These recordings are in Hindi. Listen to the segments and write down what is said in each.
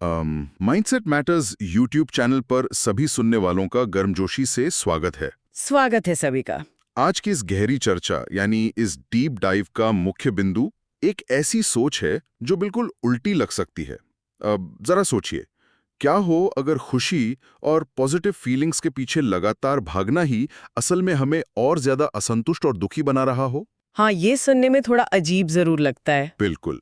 माइंडसेट मैटर्स यूट्यूब चैनल पर सभी सुनने वालों का गर्मजोशी से स्वागत है। स्वागत है सभी का। आज की इस गहरी चर्चा यानी इस डीप डाइव का मुख्य बिंदु एक ऐसी सोच है जो बिल्कुल उल्टी लग सकती है। जरा सोचिए, क्या हो अगर खुशी और पॉजिटिव फीलिंग्स के पीछे लगातार भागना ही असल में हमें और ज्यादा असंतुष्ट और दुखी बना रहा हो? हाँ, ये सुनने में थोड़ा अजीब जरूर लगता है। बिल्कुल।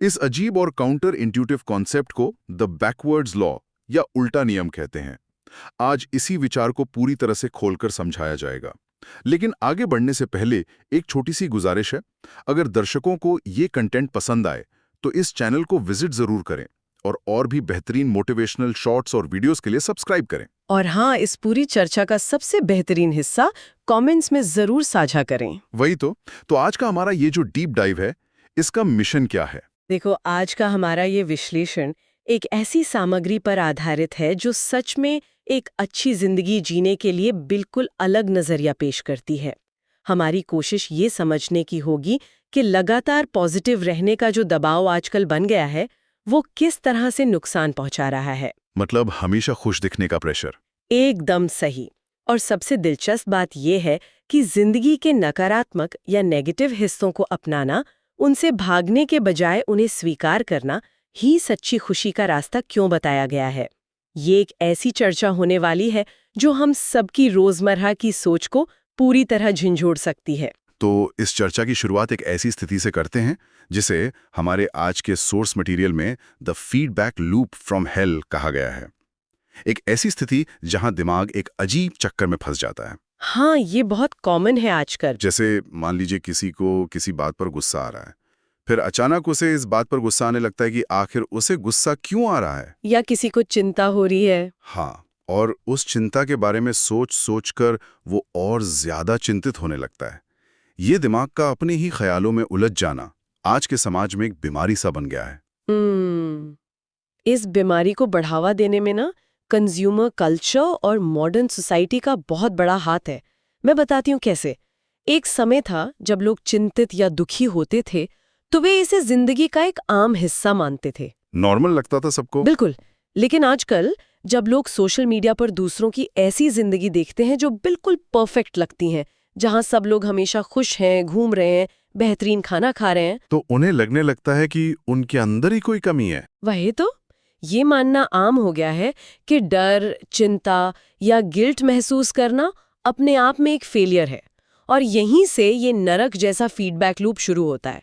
इस अजीब और काउंटर इंट्यूटिव कॉन्सेप्ट को द बैकवर्ड्स लॉ या उल्टा नियम कहते हैं। आज इसी विचार को पूरी तरह से खोलकर समझाया जाएगा। लेकिन आगे बढ़ने से पहले एक छोटी सी गुजारिश है। अगर दर्शकों को ये कंटेंट पसंद आए तो इस चैनल को विजिट जरूर करें और भी बेहतरीन मोटिवेशनल शॉर्ट्स और वीडियोस के लिए सब्सक्राइब करें। और हाँ, इस पूरी चर्चा का सबसे बेहतरीन हिस्सा कमेंट्स में जरूर साझा करें। वही तो आज का हमारा ये जो डीप डाइव है, इसका मिशन क्या है? देखो, आज का हमारा ये विश्लेषण एक ऐसी सामग्री पर आधारित है जो सच में एक अच्छी जिंदगी जीने के लिए बिल्कुल अलग नजरिया पेश करती है। हमारी कोशिश ये समझने की होगी कि लगातार पॉजिटिव रहने का जो दबाव आजकल बन गया है, वो किस तरह से नुकसान पहुंचा रहा है। मतलब हमेशा खुश दिखने का प्रेशर। एकदम सही। और सबसे दिलचस्प बात यह है कि जिंदगी के नकारात्मक या नेगेटिव हिस्सों को अपनाना, उनसे भागने के बजाय उन्हें स्वीकार करना ही सच्ची खुशी का रास्ता क्यों बताया गया है। ये एक ऐसी चर्चा होने वाली है जो हम सबकी रोजमर्रा की सोच को पूरी तरह झंझोड़ सकती है। तो इस चर्चा की शुरुआत एक ऐसी स्थिति से करते हैं जिसे हमारे आज के सोर्स मटेरियल में the feedback loop from hello कहा गया है। एक ऐसी स्थिति जहां दिमाग एक अजीब चक्कर में फंस जाता है। हाँ, ये बहुत कॉमन है आजकल। जैसे मान लीजिए किसी को किसी बात पर गुस्सा आ रहा है, फिर अचानक उसे इस बात पर गुस्सा आने लगता है कि आखिर उसे गुस्सा क्यों आ रहा है, या किसी को चिंता हो रही है। हाँ, और उस चिंता के बारे में सोच कर वो और ज्यादा चिंतित होने लगता है। ये दिमाग का अपने ही ख्यालों में उलझ जाना आज के समाज में एक बीमारी सा बन गया है। इस बीमारी को बढ़ावा देने में ना कंज्यूमर कल्चर और मॉडर्न सोसाइटी का बहुत बड़ा हाथ है। मैं बताती हूँ कैसे। एक समय था जब लोग चिंतित या दुखी होते थे तो वे इसे जिंदगी का एक आम हिस्सा मानते थे। नॉर्मल लगता था सबको। बिल्कुल। लेकिन आजकल जब लोग सोशल मीडिया पर दूसरों की ऐसी जिंदगी देखते हैं जो बिल्कुल परफेक्ट लगती हैं, जहां सब लोग हमेशा खुश हैं, घूम रहे हैं, बेहतरीन खाना खा रहे हैं, तो उन्हें लगने लगता है कि उनके अंदर ही कोई कमी है। वही तो। ये मानना आम हो गया है कि डर, चिंता या गिल्ट महसूस करना अपने आप में एक फेलियर है। और यहीं से ये नरक जैसा फीडबैक लूप शुरू होता है।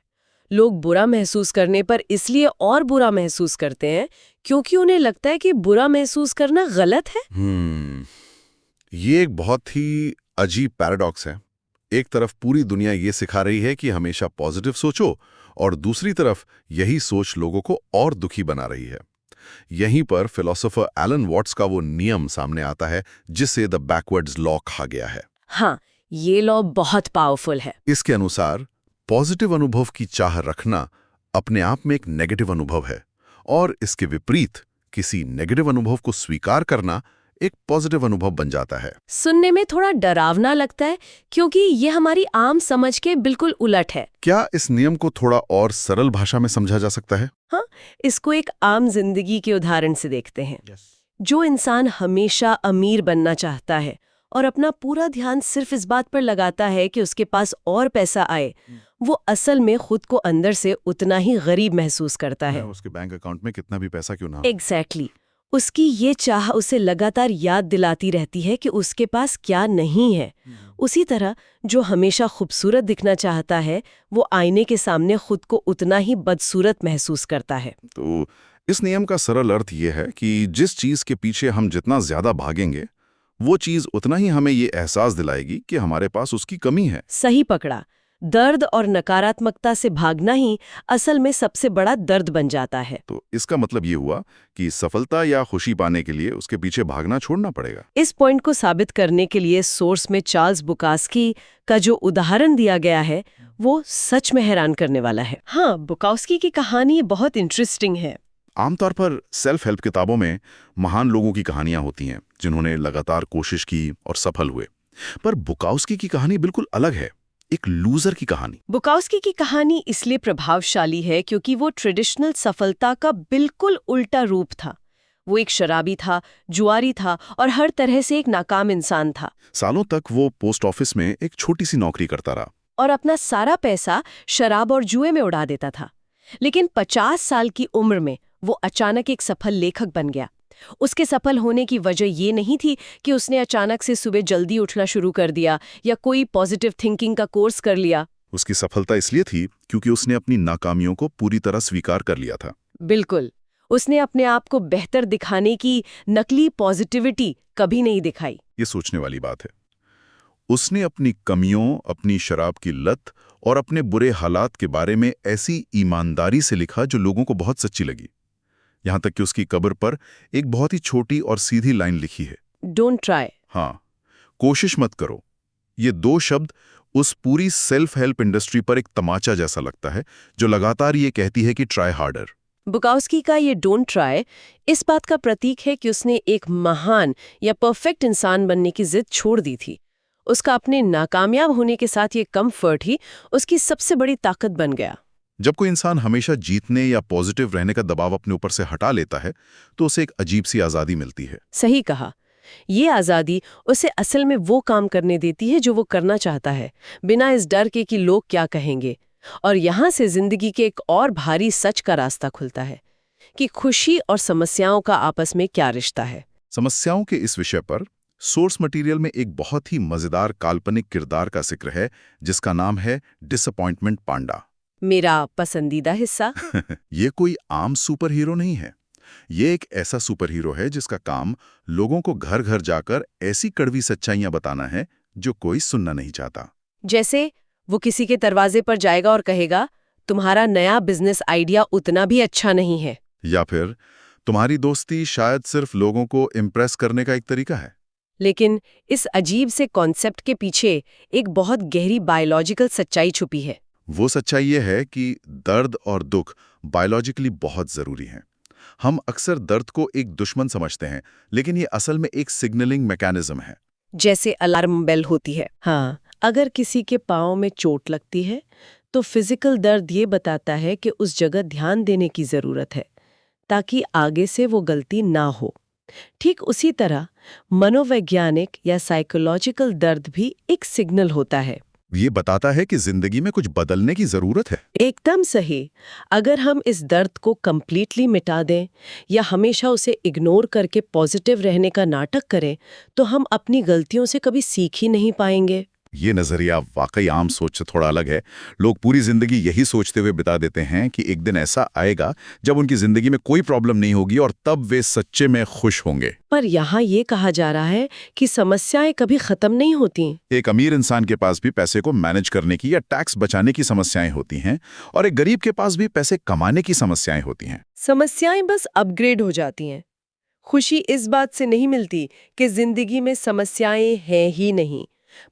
लोग बुरा महसूस करने पर इसलिए और बुरा महसूस करते हैं क्योंकि उन्हें लगता है कि बुरा महसूस करना गलत है। ये एक बहुत ही अजीब पैराडॉक्स है। एक तरफ पूरी दुनिया ये सिखा रही है कि हमेशा पॉजिटिव सोचो, और दूसरी तरफ यही सोच लोगों को और दुखी बना रही है। यहीं पर फिलोसोफर एलन वॉट्स का वो नियम सामने आता है जिसे द बैकवर्ड्स लॉ कहा गया है। हाँ, ये लॉ बहुत पावरफुल है। इसके अनुसार पॉजिटिव अनुभव की चाह रखना अपने आप में एक नेगेटिव अनुभव है, और इसके विपरीत किसी नेगेटिव अनुभव को स्वीकार करना एक पॉजिटिव अनुभव बन जाता है। सुनने में थोड़ा डरावना लगता है क्योंकि ये हमारी आम समझ के बिल्कुल उलट है। क्या इस नियम को थोड़ा और सरल भाषा में समझा जा सकता है? हाँ, इसको एक आम जिंदगी के उदाहरण से देखते हैं। जो इंसान हमेशा अमीर बनना चाहता है और अपना पूरा ध्यान सिर्फ इस बात पर लगाता है कि उसके पास और पैसा आए, वो असल में खुद को अंदर से उतना ही गरीब महसूस करता है। उसके बैंक अकाउंट में कितना भी पैसा क्यों ना हो। एग्जैक्टली। उसकी ये चाह उसे लगातार याद दिलाती रहती है कि उसके पास क्या नहीं है। उसी तरह जो हमेशा खूबसूरत दिखना चाहता है, वो आईने के सामने खुद को उतना ही बदसूरत महसूस करता है। तो इस नियम का सरल अर्थ ये है कि जिस चीज के पीछे हम जितना ज्यादा भागेंगे, वो चीज उतना ही हमें ये एहसास दिलाएगी कि हमारे पास उसकी कमी है। सही पकड़ा। दर्द और नकारात्मकता से भागना ही असल में सबसे बड़ा दर्द बन जाता है। तो इसका मतलब ये हुआ कि सफलता या खुशी पाने के लिए उसके पीछे भागना छोड़ना पड़ेगा। इस पॉइंट को साबित करने के लिए सोर्स में चार्ल्स बुकास्की का जो उदाहरण दिया गया है, वो सच में हैरान करने वाला है। हाँ, बुकास्की की कहानी बहुत इंटरेस्टिंग है। आमतौर पर सेल्फ हेल्प किताबों में महान लोगों की कहानियां होती हैं जिन्होंने लगातार कोशिश की और सफल हुए, पर बुकास्की की कहानी बिल्कुल अलग है। एक लूजर की कहानी। बुकाउस्की की कहानी इसलिए प्रभावशाली है क्योंकि वो ट्रेडिशनल सफलता का बिल्कुल उल्टा रूप था। वो एक शराबी था, जुआरी था और हर तरह से एक नाकाम इंसान था। सालों तक वो पोस्ट ऑफिस में एक छोटी सी नौकरी करता रहा। और अपना सारा पैसा शराब और जुए में उड़ा देता था। लेकिन 50 साल की उम्र में वो अचानक एक सफल लेखक बन गया। उसके सफल होने की वजह ये नहीं थी कि उसने अचानक से सुबह जल्दी उठना शुरू कर दिया या कोई पॉजिटिव थिंकिंग का कोर्स कर लिया। उसकी सफलता इसलिए थी क्योंकि उसने अपनी नाकामियों को पूरी तरह स्वीकार कर लिया था। बिल्कुल, उसने अपने आप को बेहतर दिखाने की नकली पॉजिटिविटी कभी नहीं दिखाई। ये सोचने वाली बात है। उसने अपनी कमियों, अपनी शराब की लत और अपने बुरे हालात के बारे में ऐसी ईमानदारी से लिखा जो लोगों को बहुत सच्ची लगी। यहां तक कि उसकी कब्र पर एक बहुत ही छोटी और सीधी लाइन लिखी है, डोंट ट्राई। हाँ, कोशिश मत करो। ये 2 शब्द उस पूरी सेल्फ हेल्प इंडस्ट्री पर एक तमाचा जैसा लगता है जो लगातार ये कहती है कि ट्राई हार्डर। बुकाउस्की का ये डोंट ट्राई इस बात का प्रतीक है कि उसने एक महान या परफेक्ट इंसान बनने की जिद छोड़ दी थी। उसका अपने नाकामयाब होने के साथ ये कम्फर्ट ही उसकी सबसे बड़ी ताकत बन गया। जब कोई इंसान हमेशा जीतने या पॉजिटिव रहने का दबाव अपने ऊपर से हटा लेता है तो उसे एक अजीब सी आज़ादी मिलती है। सही कहा। ये आज़ादी उसे असल में वो काम करने देती है जो वो करना चाहता है, बिना इस डर के कि लोग क्या कहेंगे। और यहाँ से जिंदगी के एक और भारी सच का रास्ता खुलता है कि खुशी और समस्याओं का आपस में क्या रिश्ता है। समस्याओं के इस विषय पर सोर्स मटेरियल में एक बहुत ही मजेदार काल्पनिक किरदार का जिक्र है जिसका नाम है डिसअपॉइंटमेंट पांडा। मेरा पसंदीदा हिस्सा। ये कोई आम सुपर हीरो नहीं है। ये एक ऐसा सुपर हीरो है जिसका काम लोगों को घर घर जाकर ऐसी कड़वी सच्चाइयां बताना है जो कोई सुनना नहीं चाहता। जैसे वो किसी के दरवाजे पर जाएगा और कहेगा, तुम्हारा नया बिजनेस आइडिया उतना भी अच्छा नहीं है। या फिर तुम्हारी दोस्ती शायद सिर्फ लोगों को इम्प्रेस करने का एक तरीका है। लेकिन इस अजीब से कॉन्सेप्ट के पीछे एक बहुत गहरी बायोलॉजिकल सच्चाई छुपी है। वो सच्चाई ये है कि दर्द और दुख बायोलॉजिकली बहुत जरूरी हैं। हम अक्सर दर्द को एक दुश्मन समझते हैं, लेकिन ये असल में एक सिग्नलिंग मैकेनिज्म है। जैसे अलार्म बेल होती है। हाँ, अगर किसी के पाँव में चोट लगती है तो फिजिकल दर्द ये बताता है कि उस जगह ध्यान देने की जरूरत है ताकि आगे से वो गलती ना हो। ठीक उसी तरह मनोवैज्ञानिक या साइकोलॉजिकल दर्द भी एक सिग्नल होता है। ये बताता है कि जिंदगी में कुछ बदलने की जरूरत है। एकदम सही। अगर हम इस दर्द को कंप्लीटली मिटा दें या हमेशा उसे इग्नोर करके पॉजिटिव रहने का नाटक करें तो हम अपनी गलतियों से कभी सीख ही नहीं पाएंगे। ये नजरिया वाकई आम सोच से थोड़ा अलग है। लोग पूरी जिंदगी यही सोचते हुए बिता देते हैं कि एक दिन ऐसा आएगा जब उनकी जिंदगी में कोई प्रॉब्लम नहीं होगी और तब वे सच्चे में खुश होंगे। पर यहाँ ये कहा जा रहा है कि समस्याएं कभी खत्म नहीं होती। एक अमीर इंसान के पास भी पैसे को मैनेज करने की या टैक्स बचाने की समस्याएं होती हैं और एक गरीब के पास भी पैसे कमाने की समस्याएं होती हैं। समस्याएं बस अपग्रेड हो जाती हैं। खुशी इस बात से नहीं मिलती कि जिंदगी में समस्याएं हैं ही नहीं,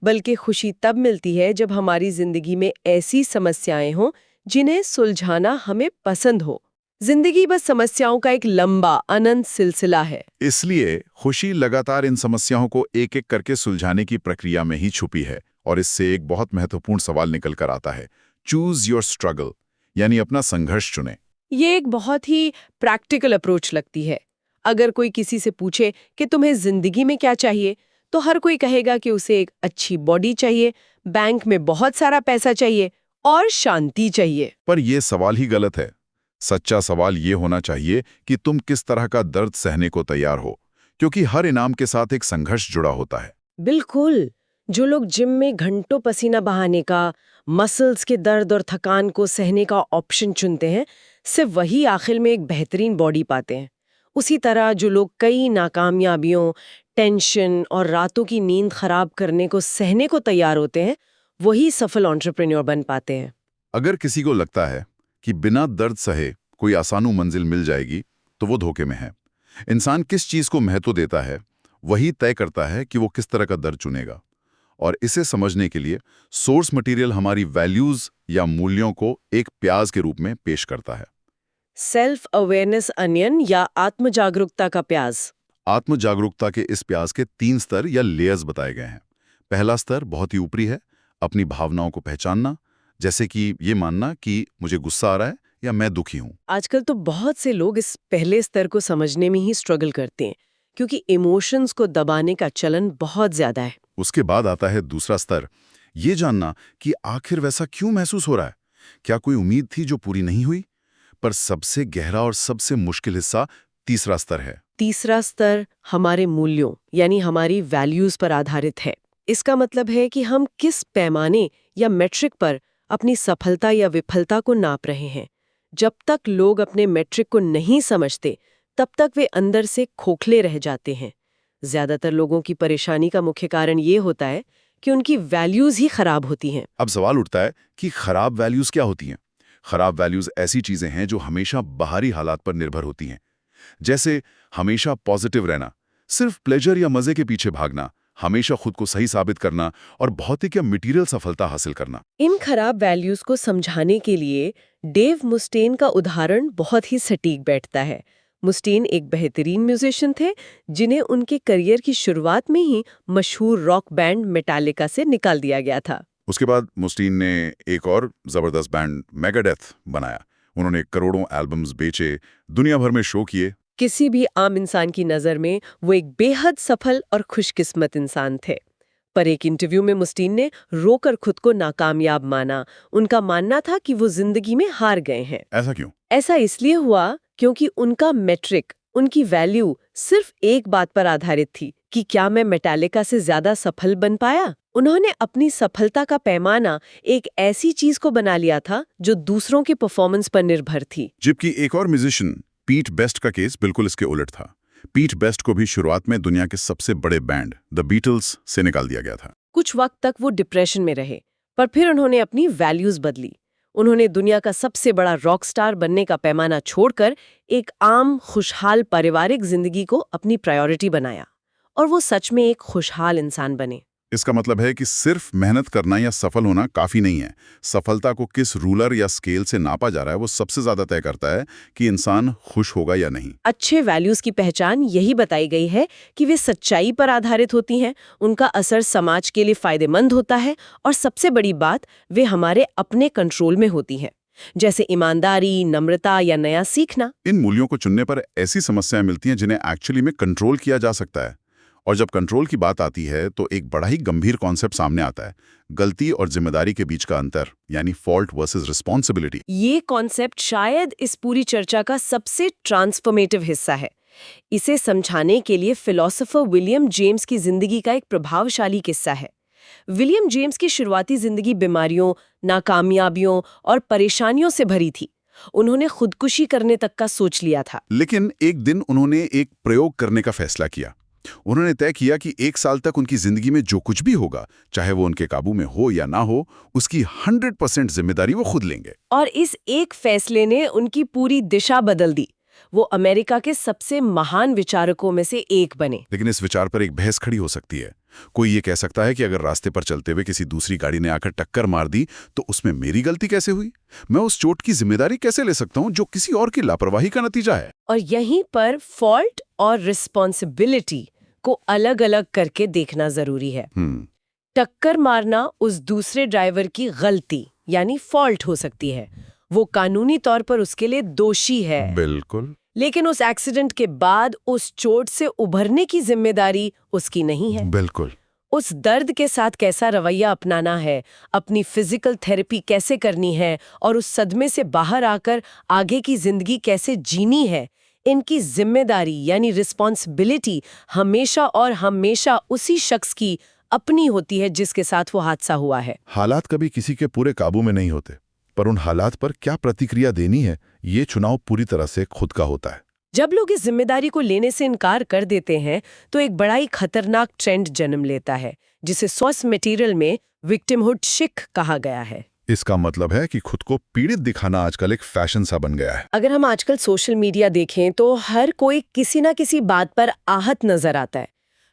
बल्कि खुशी तब मिलती है जब हमारी जिंदगी में ऐसी समस्याएं हों जिन्हें सुलझाना हमें पसंद हो। जिंदगी बस समस्याओं का एक लंबा अनंत सिलसिला है। इसलिए खुशी लगातार इन समस्याओं को एक एक करके सुलझाने की प्रक्रिया में ही छुपी है। और इससे एक बहुत महत्वपूर्ण सवाल निकल कर आता है, चूज योर स्ट्रगल, यानी अपना संघर्ष चुने। ये एक बहुत ही प्रैक्टिकल अप्रोच लगती है। अगर कोई किसी से पूछे कि तुम्हें जिंदगी में क्या चाहिए, तो हर कोई कहेगा कि उसे एक अच्छी बॉडी चाहिए, बैंक में बहुत सारा पैसा चाहिए और शांति चाहिए। पर यह सवाल ही गलत है। सच्चा सवाल ये होना चाहिए कि तुम किस तरह का दर्द सहने को तैयार हो, क्योंकि हर इनाम के साथ एक संघर्ष जुड़ा होता है। बिल्कुल। जो लोग जिम में घंटों पसीना बहाने का, मसल्स के दर्द और थकान को सहने का ऑप्शन चुनते हैं, सिर्फ वही आखिर में एक बेहतरीन बॉडी पाते हैं। उसी तरह जो लोग कई नाकामयाबियों, टेंशन और रातों की नींद खराब करने को सहने को तैयार होते हैं, वही सफल एंटरप्रेन्योर बन पाते हैं। अगर किसी को लगता है कि बिना दर्द सहे कोई आसानू मंजिल मिल जाएगी, तो वो धोखे में है। इंसान किस चीज को महत्व देता है, वही तय करता है कि वो किस तरह का दर्द चुनेगा। और इसे समझने के लिए सोर्स मटेरियल हमारी वैल्यूज या मूल्यों को एक प्याज के रूप में पेश करता है। सेल्फ अवेयरनेस अनियन या आत्म जागरूकता का प्याज। आत्म जागरूकता के इस प्याज के 3 स्तर या लेयर्स बताए गए हैं। पहला स्तर बहुत ही ऊपरी है, अपनी भावनाओं को पहचानना, जैसे कि ये मानना कि मुझे गुस्सा आ रहा है या मैं दुखी हूं। आजकल तो बहुत से लोग इस पहले स्तर को समझने में ही स्ट्रगल करते हैं, क्योंकि इमोशंस को दबाने का चलन बहुत ज्यादा है। उसके बाद आता है दूसरा स्तर, ये जानना कि आखिर वैसा क्यों महसूस हो रहा है। क्या कोई उम्मीद थी जो पूरी नहीं हुई? पर सबसे गहरा और सबसे मुश्किल हिस्सा तीसरा स्तर है। तीसरा स्तर हमारे मूल्यों यानी हमारी वैल्यूज पर आधारित है। इसका मतलब है कि हम किस पैमाने या मेट्रिक पर अपनी सफलता या विफलता को नाप रहे हैं। जब तक लोग अपने मेट्रिक को नहीं समझते, तब तक वे अंदर से खोखले रह जाते हैं। ज्यादातर लोगों की परेशानी का मुख्य कारण ये होता है कि उनकी वैल्यूज ही खराब होती हैं। अब सवाल उठता है कि खराब वैल्यूज क्या होती हैं? खराब वैल्यूज ऐसी चीजें हैं जो हमेशा बाहरी हालात पर निर्भर होती हैं। जैसे हमेशा पॉजिटिव रहना, सिर्फ प्लेजर या मजे के पीछे भागना, हमेशा खुद को सही साबित करना और भौतिक या मटेरियल सफलता हासिल करना। इन खराब वैल्यूज को समझाने के लिए डेव मुस्टेन का उदाहरण बहुत ही सटीक बैठता है। मुस्टेन एक बेहतरीन म्यूजिशियन थे, जिन्हें उनके करियर की शुरुआत में ही मशहूर रॉक बैंड मेटालिका से निकाल दिया गया था। उसके बाद मुस्टीन ने एक और जबरदस्त बैंड मेगाडेथ बनाया। उन्होंने करोड़ों एल्बम्स बेचे, दुनिया भर में शो किए। किसी भी आम इंसान की नज़र में वो एक बेहद सफल और खुशकिस्मत इंसान थे। पर एक इंटरव्यू में मुस्टीन ने रोकर खुद को नाकामयाब माना। उनका मानना था कि वो जिंदगी में हार गए हैं। ऐसा क्यों? ऐसा इसलिए हुआ क्योंकि उनका मेट्रिक, उनकी वैल्यू सिर्फ एक बात पर आधारित थी कि क्या मैं मेटालिका से ज्यादा सफल बन पाया। उन्होंने अपनी सफलता का पैमाना एक ऐसी चीज को बना लिया था जो दूसरों के परफॉर्मेंस पर निर्भर थी। जबकि एक और म्यूजिशियन पीट बेस्ट का केस बिल्कुल इसके उलट था। पीट बेस्ट को भी शुरुआत में दुनिया के सबसे बड़े बैंड द बीटल्स से निकाल दिया गया था। कुछ वक्त तक वो डिप्रेशन में रहे, पर फिर उन्होंने अपनी वैल्यूज बदली। उन्होंने दुनिया का सबसे बड़ा रॉक स्टार बनने का पैमाना छोड़कर एक आम खुशहाल पारिवारिक जिंदगी को अपनी प्रायोरिटी बनाया, और वो सच में एक खुशहाल इंसान बने। इसका मतलब है कि सिर्फ मेहनत करना या सफल होना काफी नहीं है। सफलता को किस रूलर या स्केल से नापा जा रहा है वो सबसे ज्यादा तय करता है कि इंसान खुश होगा या नहीं। अच्छे वैल्यूज की पहचान यही बताई गई है कि वे सच्चाई पर आधारित होती हैं, उनका असर समाज के लिए फायदेमंद होता है, और सबसे बड़ी बात, वे हमारे अपने कंट्रोल में होती हैं, जैसे ईमानदारी, नम्रता या नया सीखना। इन मूल्यों को चुनने पर ऐसी समस्याएं मिलती हैं जिन्हें एक्चुअली में कंट्रोल किया जा सकता है। और जब कंट्रोल की बात आती है तो एक बड़ा ही गंभीर कॉन्सेप्ट सामने आता है, गलती और जिम्मेदारी के बीच का अंतर, यानी फॉल्ट वर्सेस रिस्पॉन्सिबिलिटी। ये कॉन्सेप्ट शायद इस पूरी चर्चा का सबसे ट्रांसफॉर्मेटिव हिस्सा है। इसे समझाने के लिए फिलोसोफर विलियम जेम्स की जिंदगी का एक प्रभावशाली किस्सा है। विलियम जेम्स की शुरुआती जिंदगी बीमारियों, नाकामयाबियों और परेशानियों से भरी थी। उन्होंने खुदकुशी करने तक का सोच लिया था। लेकिन एक दिन उन्होंने एक प्रयोग करने का फैसला किया। उन्होंने तय किया कि 1 साल तक उनकी जिंदगी में जो कुछ भी होगा, चाहे वो उनके काबू में हो या ना हो, उसकी 100% जिम्मेदारी वो खुद लेंगे। और इस एक फैसले ने उनकी पूरी दिशा बदल दी। वो अमेरिका के सबसे महान विचारकों में से एक बने। लेकिन इस विचार पर एक बहस खड़ी हो सकती है। कोई ये कह सकता है कि अगर रास्ते पर चलते हुए किसी दूसरी गाड़ी ने आकर टक्कर मार दी तो उसमें मेरी गलती कैसे हुई? मैं उस चोट की जिम्मेदारी कैसे ले सकता हूं जो किसी और की लापरवाही का नतीजा है? और यहीं पर फॉल्ट और रिस्पॉन्सिबिलिटी को अलग-अलग करके देखना जरूरी है। टक्कर मारना उस दूसरे ड्राइवर की गलती यानी फॉल्ट हो सकती है। वो कानूनी तौर पर उसके लिए दोषी है। बिल्कुल। लेकिन उस एक्सीडेंट के बाद उस चोट से उभरने की जिम्मेदारी उसकी नहीं है। बिल्कुल। उस दर्द के साथ कैसा रवैया अपनाना है, अपनी फिजिकल थेरेपी कैसे करनी है और उस सदमे से बाहर आकर आगे की जिंदगी कैसे जीनी है, इनकी जिम्मेदारी यानी रिस्पॉन्सिबिलिटी हमेशा और हमेशा उसी शख्स की अपनी होती है जिसके साथ वो हादसा हुआ है। हालात कभी किसी के पूरे काबू में नहीं होते, पर उन हालात पर क्या प्रतिक्रिया देनी है, ये चुनाव पूरी तरह से खुद का होता है। जब लोग इस जिम्मेदारी को लेने से इनकार कर देते हैं तो एक बड़ा ही खतरनाक ट्रेंड जन्म लेता है, जिसे सोर्स मटेरियल में विक्टिमहुड शिक कहा गया है। इसका मतलब है कि खुद को पीड़ित दिखाना आजकल एक फैशन सा बन गया है। अगर हम आजकल सोशल मीडिया देखें तो हर कोई किसी ना किसी बात पर आहत नजर आता है।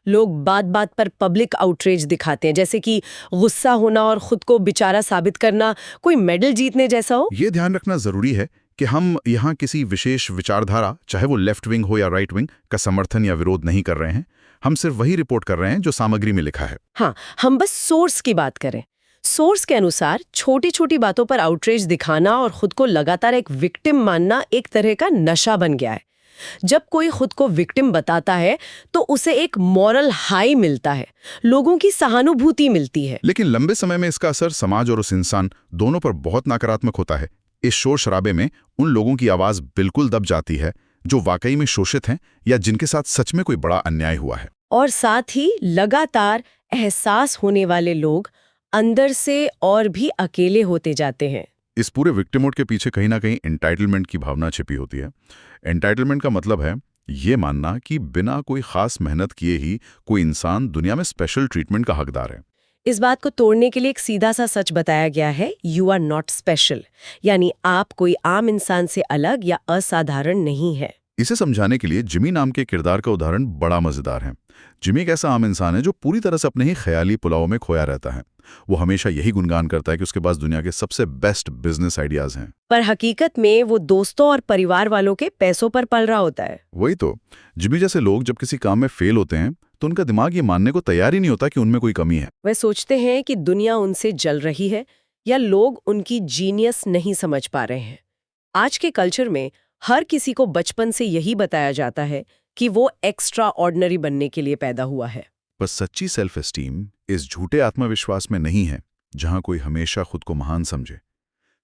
लोग बात बात पर पब्लिक आउटरीच दिखाते हैं, जैसे कि गुस्सा होना और खुद को बेचारा साबित करना कोई मेडल जीतने जैसा हो। ये ध्यान रखना जरूरी है कि हम यहाँ किसी विशेष विचारधारा, चाहे वो लेफ्ट विंग हो या राइट विंग, का समर्थन या विरोध नहीं कर रहे हैं। हम सिर्फ वही रिपोर्ट कर रहे हैं जो सामग्री में लिखा है। हाँ, हम बस सोर्स की बात करें। सोर्स के अनुसार छोटी छोटी बातों पर आउटरेज दिखाना और खुद को लगातार एक विक्टिम मानना एक तरह का नशा बन गया है। जब कोई खुद को विक्टिम बताता है तो उसे एक मॉरल हाई मिलता है, लोगों की सहानुभूति मिलती है। लेकिन लंबे समय में इसका असर समाज और उस इंसान दोनों पर बहुत नकारात्मक होता है। इस शोर शराबे में उन लोगों की आवाज बिल्कुल दब जाती है जो वाकई में शोषित हैं या जिनके साथ सच में कोई बड़ा अन्याय हुआ है। और साथ ही लगातार एहसास होने वाले लोग अंदर से और भी अकेले होते जाते हैं। इस पूरे विक्टिमोड के पीछे कहीं ना कहीं एंटाइटलमेंट की भावना छिपी होती है। एंटाइटलमेंट का मतलब है ये मानना कि बिना कोई खास मेहनत किए ही कोई इंसान दुनिया में स्पेशल ट्रीटमेंट का हकदार है। इस बात को तोड़ने के लिए एक सीधा सा सच बताया गया है, यू आर नॉट स्पेशल, यानी आप कोई आम इंसान से अलग या असाधारण नहीं है। इसे समझाने के लिए जिमी नाम के किरदार का उदाहरण बड़ा मजेदार है। जिमी एक ऐसा आम इंसान है जो पूरी तरह से अपने ही ख्याली पुलाव में खोया रहता है। वो हमेशा यही गुणगान करता है कि उसके पास दुनिया के सबसे बेस्ट बिजनेस आइडियाज हैं। पर हकीकत में वो दोस्तों और परिवार वालों के पैसों पर पल रहा होता है। वही तो, जिमी जैसे लोग जब किसी काम में फेल होते हैं तो उनका दिमाग ये मानने को तैयार ही नहीं होता कि उनमें कोई कमी है। वे सोचते हैं कि दुनिया उनसे जल रही है या लोग उनकी जीनियस नहीं समझ पा रहे हैं। आज के कल्चर में हर किसी को बचपन से यही बताया जाता है कि वो एक्स्ट्रा ऑर्डिनरी बनने के लिए पैदा हुआ है। पर सच्ची सेल्फ एस्टीम इस झूठे आत्मविश्वास में नहीं है जहां कोई हमेशा खुद को महान समझे।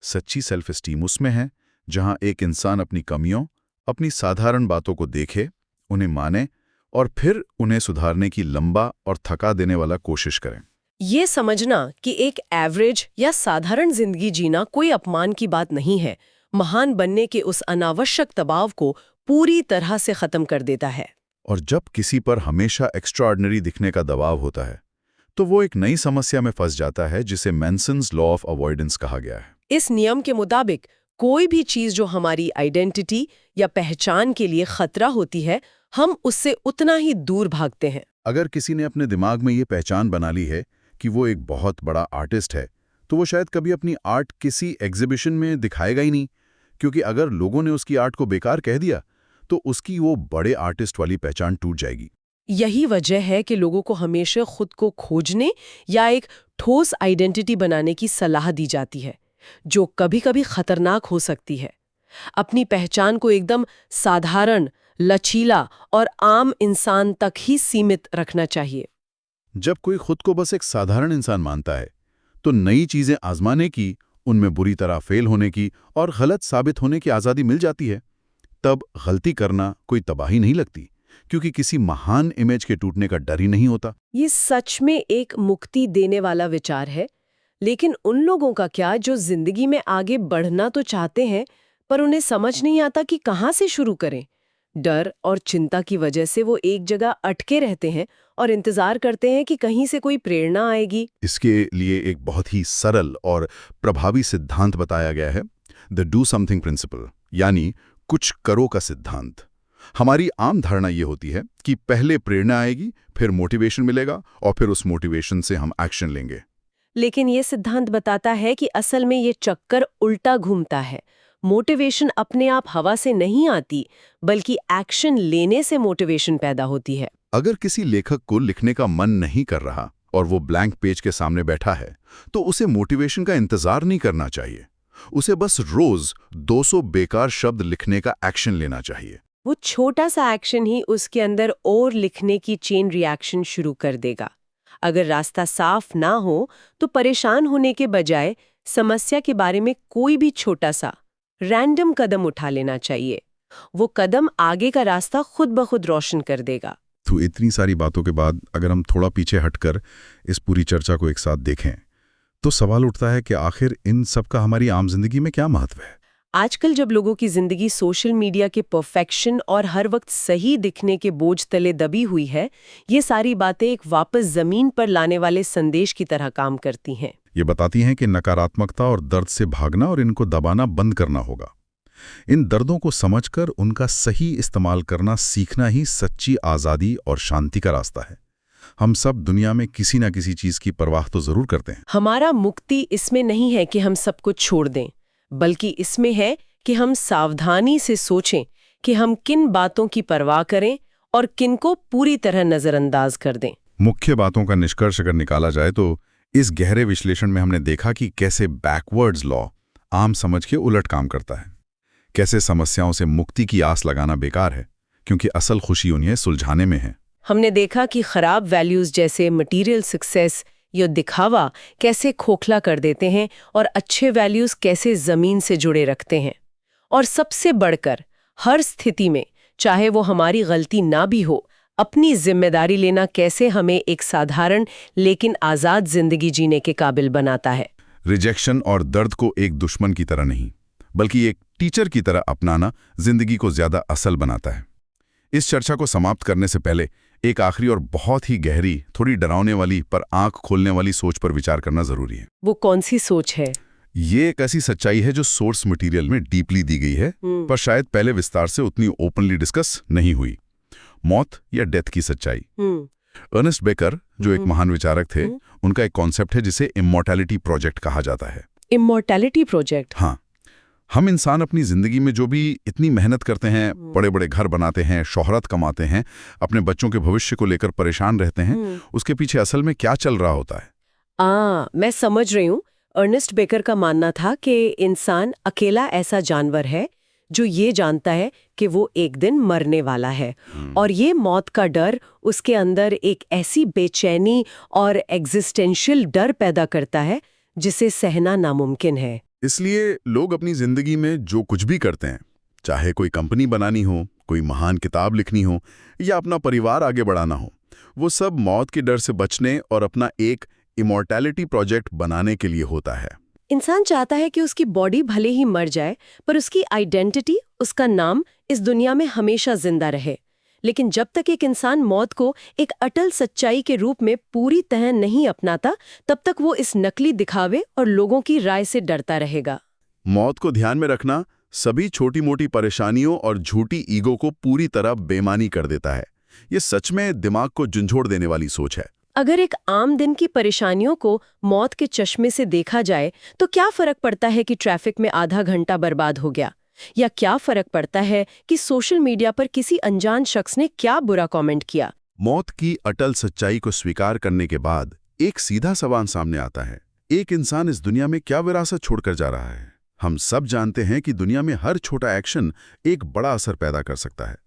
सच्ची सेल्फ एस्टीम उसमें है जहां एक इंसान अपनी कमियों, अपनी साधारण बातों को देखे, उन्हें माने और फिर उन्हें सुधारने की लंबा और थका देने वाला कोशिश करें। ये समझना कि एक एवरेज या साधारण जिंदगी जीना कोई अपमान की बात नहीं है, महान बनने के उस अनावश्यक दबाव को पूरी तरह से खत्म कर देता है। और जब किसी पर हमेशा एक्स्ट्राऑर्डिनरी दिखने का दबाव होता है तो वो एक नई समस्या में फंस जाता है जिसे मैनसन्स लॉ ऑफ अवॉइडेंस कहा गया है। इस नियम के मुताबिक कोई भी चीज जो हमारी आइडेंटिटी या पहचान के लिए खतरा होती है, हम उससे उतना ही दूर भागते हैं। अगर किसी ने अपने दिमाग में ये पहचान बना ली है कि वो एक बहुत बड़ा आर्टिस्ट है तो वो शायद कभी अपनी आर्ट किसी एग्जीबिशन में दिखाएगा ही नहीं, क्योंकि अगर लोगों ने उसकी आर्ट को बेकार कह दिया तो उसकी वो बड़े आर्टिस्ट वाली पहचान टूट जाएगी। यही वजह है कि लोगों को हमेशा खुद को खोजने या एक ठोस आइडेंटिटी बनाने की सलाह दी जाती है, जो कभी-कभी खतरनाक हो सकती है। अपनी पहचान को एकदम साधारण, लचीला और आम इंसान तक ही सीमित रखना चाहिए। जब कोई खुद को बस एक साधारण इंसान मानता है तो नई चीजें आजमाने की, उनमें बुरी तरह फेल होने की और गलत साबित होने की आज़ादी मिल जाती है। तब गलती करना कोई तबाही नहीं लगती, क्योंकि किसी महान इमेज के टूटने का डर ही नहीं होता। ये सच में एक मुक्ति देने वाला विचार है। लेकिन उन लोगों का क्या जो जिंदगी में आगे बढ़ना तो चाहते हैं पर उन्हें समझ नहीं आता कि कहाँ से शुरू करें? डर और चिंता की वजह से वो एक जगह अटके रहते हैं और इंतजार करते हैं कि कहीं से कोई प्रेरणा आएगी। इसके लिए एक बहुत ही सरल और प्रभावी सिद्धांत बताया गया है, द डू समथिंग प्रिंसिपल, यानी कुछ करो का सिद्धांत। हमारी आम धारणा ये होती है कि पहले प्रेरणा आएगी, फिर मोटिवेशन मिलेगा और फिर उस मोटिवेशन से हम एक्शन लेंगे। लेकिन ये सिद्धांत बताता है कि असल में ये चक्कर उल्टा घूमता है। मोटिवेशन अपने आप हवा से नहीं आती, बल्कि एक्शन लेने से मोटिवेशन पैदा होती है। अगर किसी लेखक को लिखने का मन नहीं कर रहा और वो ब्लैंक पेज के सामने बैठा है तो उसे मोटिवेशन का इंतजार नहीं करना चाहिए। उसे बस रोज 200 बेकार शब्द लिखने का एक्शन लेना चाहिए। वो छोटा सा एक्शन ही उसके अंदर और लिखने की चेन रिएक्शन शुरू कर देगा। अगर रास्ता साफ ना हो तो परेशान होने के बजाय समस्या के बारे में कोई भी छोटा सा रैंडम कदम उठा लेना चाहिए। वो कदम आगे का रास्ता खुद ब खुद रोशन कर देगा। तो इतनी सारी बातों के बाद अगर हम थोड़ा पीछे हटकर इस पूरी चर्चा को एक साथ देखें तो सवाल उठता है कि आखिर इन सब का हमारी आम जिंदगी में क्या महत्व है? आजकल जब लोगों की जिंदगी सोशल मीडिया के परफेक्शन और हर वक्त सही दिखने के बोझ तले दबी हुई है, ये सारी बातें एक वापस जमीन पर लाने वाले संदेश की तरह काम करती हैं। ये बताती हैं कि नकारात्मकता और दर्द से भागना और इनको दबाना बंद करना होगा। इन दर्दों को समझकर उनका सही इस्तेमाल करना सीखना ही सच्ची आज़ादी और शांति का रास्ता है। हम सब दुनिया में किसी न किसी चीज़ की परवाह तो ज़रूर करते हैं। हमारा मुक्ति इसमें नहीं है कि हम सब कुछ छोड़ दें, बल्कि इसमें है कि हम सावधानी से सोचें कि हम किन बातों की परवाह करें और किन को पूरी तरह नज़रअंदाज कर दें। मुख्य बातों का निष्कर्ष अगर निकाला जाए तो इस गहरे विश्लेषण में हमने देखा कि कैसे बैकवर्ड्स लॉ आम समझ के उलट काम करता है, कैसे समस्याओं से मुक्ति की आस लगाना बेकार है, क्योंकि असल खुशी उन्हें सुलझाने में है। हमने देखा कि खराब वैल्यूज जैसे मटेरियल सक्सेस या दिखावा कैसे खोखला कर देते हैं और अच्छे वैल्यूज कैसे जमीन से जुड़े रखते हैं। और सबसे बढ़कर हर स्थिति में, चाहे वो हमारी गलती ना भी हो, अपनी जिम्मेदारी लेना कैसे हमें एक साधारण लेकिन आजाद जिंदगी जीने के काबिल बनाता है। रिजेक्शन और दर्द को एक दुश्मन की तरह नहीं, बल्कि एक टीचर की तरह अपनाना जिंदगी को ज्यादा असल बनाता है। इस चर्चा को समाप्त करने से पहले एक आखिरी और बहुत ही गहरी, थोड़ी डरावने वाली पर आंख खोलने वाली सोच पर विचार करना जरूरी है। वो कौन सी सोच है? ये एक ऐसी सच्चाई है जो सोर्स मटेरियल में डीपली दी गई है, पर शायद पहले विस्तार से उतनी ओपनली डिस्कस नहीं हुई। मौत या डेथ की सच्चाई। अर्नेस्ट बेकर, जो एक महान विचारक थे, उनका एक कॉन्सेप्ट है जिसे इमॉर्टैलिटी प्रोजेक्ट कहा जाता है। Immortality project? हाँ, हम इंसान अपनी जिंदगी में जो भी इतनी मेहनत करते हैं, बड़े बड़े घर बनाते हैं, शोहरत कमाते हैं, अपने बच्चों के भविष्य को लेकर परेशान रहते हैं, उसके पीछे असल में क्या चल रहा होता है? मैं समझ रही हूँ। अर्नेस्ट बेकर का मानना था कि इंसान अकेला ऐसा जानवर है जो ये जानता है कि वो एक दिन मरने वाला है, और ये मौत का डर उसके अंदर एक ऐसी बेचैनी और एग्जिस्टेंशियल डर पैदा करता है जिसे सहना नामुमकिन है। इसलिए लोग अपनी जिंदगी में जो कुछ भी करते हैं, चाहे कोई कंपनी बनानी हो, कोई महान किताब लिखनी हो या अपना परिवार आगे बढ़ाना हो, वो सब मौत के डर से बचने और अपना एक इमॉर्टैलिटी प्रोजेक्ट बनाने के लिए होता है। इंसान चाहता है कि उसकी बॉडी भले ही मर जाए, पर उसकी आइडेंटिटी, उसका नाम इस दुनिया में हमेशा जिंदा रहे। लेकिन जब तक एक इंसान मौत को एक अटल सच्चाई के रूप में पूरी तरह नहीं अपनाता, तब तक वो इस नकली दिखावे और लोगों की राय से डरता रहेगा। मौत को ध्यान में रखना सभी छोटी मोटी परेशानियों और झूठी ईगो को पूरी तरह बेमानी कर देता है। ये सच में दिमाग को झंझोड़ देने वाली सोच है। अगर एक आम दिन की परेशानियों को मौत के चश्मे से देखा जाए तो क्या फर्क पड़ता है कि ट्रैफिक में आधा घंटा बर्बाद हो गया, या क्या फर्क पड़ता है कि सोशल मीडिया पर किसी अनजान शख्स ने क्या बुरा कमेंट किया। मौत की अटल सच्चाई को स्वीकार करने के बाद एक सीधा सवाल सामने आता है, एक इंसान इस दुनिया में क्या विरासत छोड़कर जा रहा है? हम सब जानते हैं कि दुनिया में हर छोटा एक्शन एक बड़ा असर पैदा कर सकता है।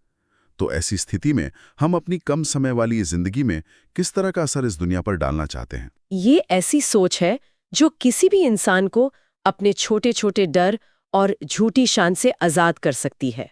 तो ऐसी स्थिति में हम अपनी कम समय वाली जिंदगी में किस तरह का असर इस दुनिया पर डालना चाहते हैं? ये ऐसी सोच है जो किसी भी इंसान को अपने छोटे छोटे डर और झूठी शान से आजाद कर सकती है।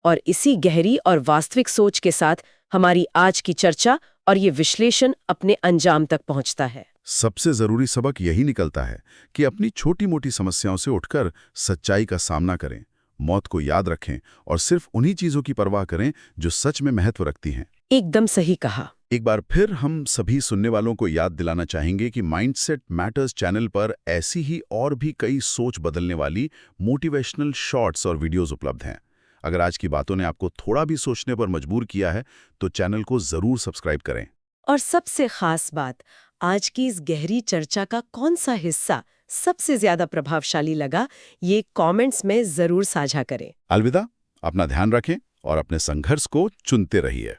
और इसी गहरी और वास्तविक सोच के साथ हमारी आज की चर्चा और ये विश्लेषण अपने अंजाम तक पहुंचता है। सबसे जरूरी सबक यही निकलता है कि अपनी छोटी मोटी समस्याओं से उठकर सच्चाई का सामना करें, मौत को याद रखें और सिर्फ उन्हीं चीजों की परवाह करें जो सच में महत्व रखती हैं। एकदम सही कहा। एक बार फिर हम सभी सुनने वालों को याद दिलाना चाहेंगे कि माइंडसेट मैटर्स चैनल पर ऐसी ही और भी कई सोच बदलने वाली मोटिवेशनल शॉर्ट्स और वीडियोस उपलब्ध हैं। अगर आज की बातों ने आपको थोड़ा भी सोचने पर मजबूर किया है तो चैनल को जरूर सब्सक्राइब करें। और सबसे खास बात, आज की इस गहरी चर्चा का कौन सा हिस्सा सबसे ज्यादा प्रभावशाली लगा, ये कमेंट्स में जरूर साझा करें। अलविदा, अपना ध्यान रखें और अपने संघर्ष को चुनते रहिए।